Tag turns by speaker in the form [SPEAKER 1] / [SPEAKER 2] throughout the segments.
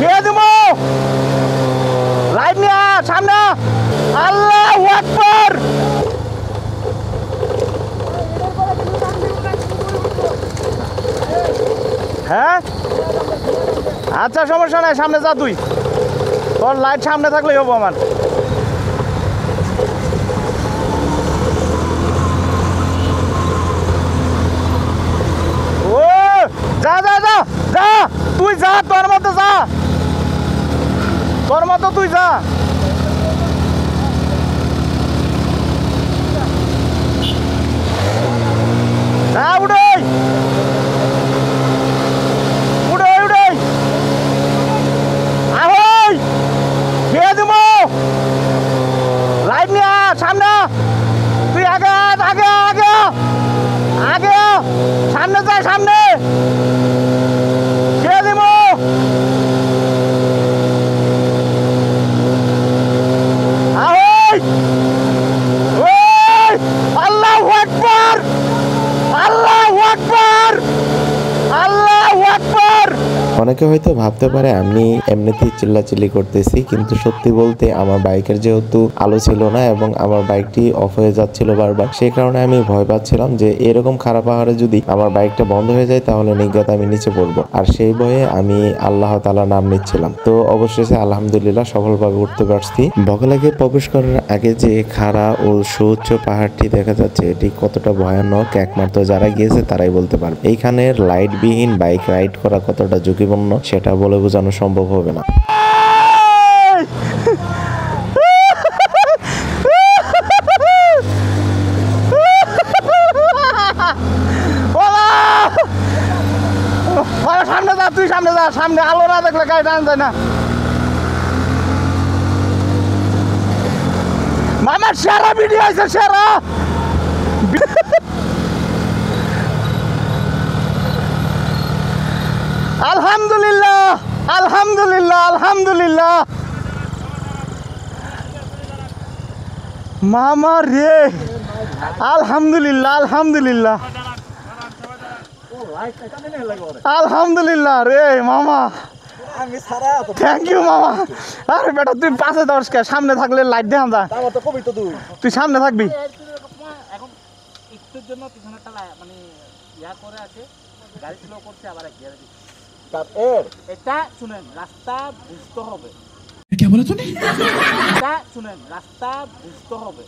[SPEAKER 1] খেয়ে দেবো লাইট নিয়ে সামনে আল্লাহু আকবার হ্যাঁ আচ্ছা সমস্যা নাই সামনে যা তুই তোর লাইট সামনে থাকলেই হবো আমার ও যা যা যা যা তুই যা তোর মতো যা তোর মতো তুই যা যা উড়ে উড়ে উড়ে আহই খেয়ে দেবো লাইট নিয়ে সামনে তুই আগে আগে আগে আগে সামনে যা সামনে খেয়ে দেবো আহই ওই আল্লাহু আকবার আল্লাহু আকবার আল্লাহু আকবার
[SPEAKER 2] অনেকে হয়তো ভাবতে পারে আমি এমনিতেই চিল্লাচিল্লি করতেছি, কিন্তু সত্যি বলতে আমার বাইকের যেহেতু আলো ছিল না এবং আমার বাইকটি অফ হয়ে যাচ্ছিল বারবার, সেই কারণে আমি ভয় পাচ্ছিলাম যে এরকম খারাপ পাহাড়ে যদি আমার বাইকটা বন্ধ হয়ে যায় তাহলে নির্ঘাত আমি নিচে পড়বো। আর সেই ভয়ে আমি আল্লাহ তাআলার নাম নিচ্ছিলাম। তো অবশেষে আলহামদুলিল্লাহ সফলভাবে উঠতে পারছি। বগলাকে প্রবেশ করার আগে যে খাড়া ও সুউচ্চ পাহাড়টি দেখা যাচ্ছে, এটি কতটা ভয়ানক একমাত্র যারা গিয়েছে তারাই বলতে পারবে। এইখানের লাইটবিহীন বাইক রাইড করা কতটা ঝুঁকিপূর্ণ সেটা বলে বোঝানো সম্ভব হবে না।
[SPEAKER 1] সামনে যা তুই সামনে যা সামনে আলো না দেখলে গাড়ি টান যায় না মামার সেরা ভিডিও আছে সেরা আলহামদুলিল্লাহ আলহামদুলিল্লাহ আলহামদুলিল্লাহ মামা রে আলহামদুলিল্লাহ আলহামদুলিল্লাহ আলহামদুলিল্লাহ রে মামা থ্যাংক ইউ মামা। আরে বেটা তুই পাশে দর্শক সামনে থাকলে লাইট দেখান যা তুই সামনে থাকবি
[SPEAKER 3] এখন একটুর জন্য পিছনেরটা মানে ইয়া করে আছে গাড়ি স্লো করছে আবার গিয়ারে দিচ্ছে এটা শুনেন রাস্তা বুঝতে হবে
[SPEAKER 4] क्या बोला तूने
[SPEAKER 3] এটা শুনেন রাস্তা বুঝতে হবে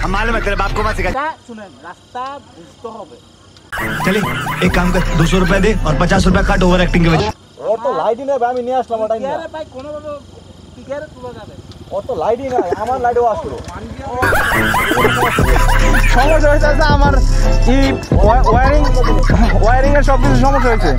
[SPEAKER 4] हम मालूम है तेरे बाप को मत सिखा
[SPEAKER 3] এটা শুনেন রাস্তা বুঝতে হবে
[SPEAKER 4] चले एक काम कर 200 रुपए दे और 50 रुपए काट ओवर एक्टिंग के वजह
[SPEAKER 1] ওর তো লাইটই নেই আমি নিয়ে আসলাম ওটাই নিয়ে
[SPEAKER 3] গিয়ারে ভাই কোনোভাবে গিয়ারে তুলে যাবে
[SPEAKER 1] ওর তো লাইটই নাই আমার লাইটও আসলো সমস্যা হয়েছে আমার কি ওয়ারিং এর সব কিছু সমস্যা হয়েছে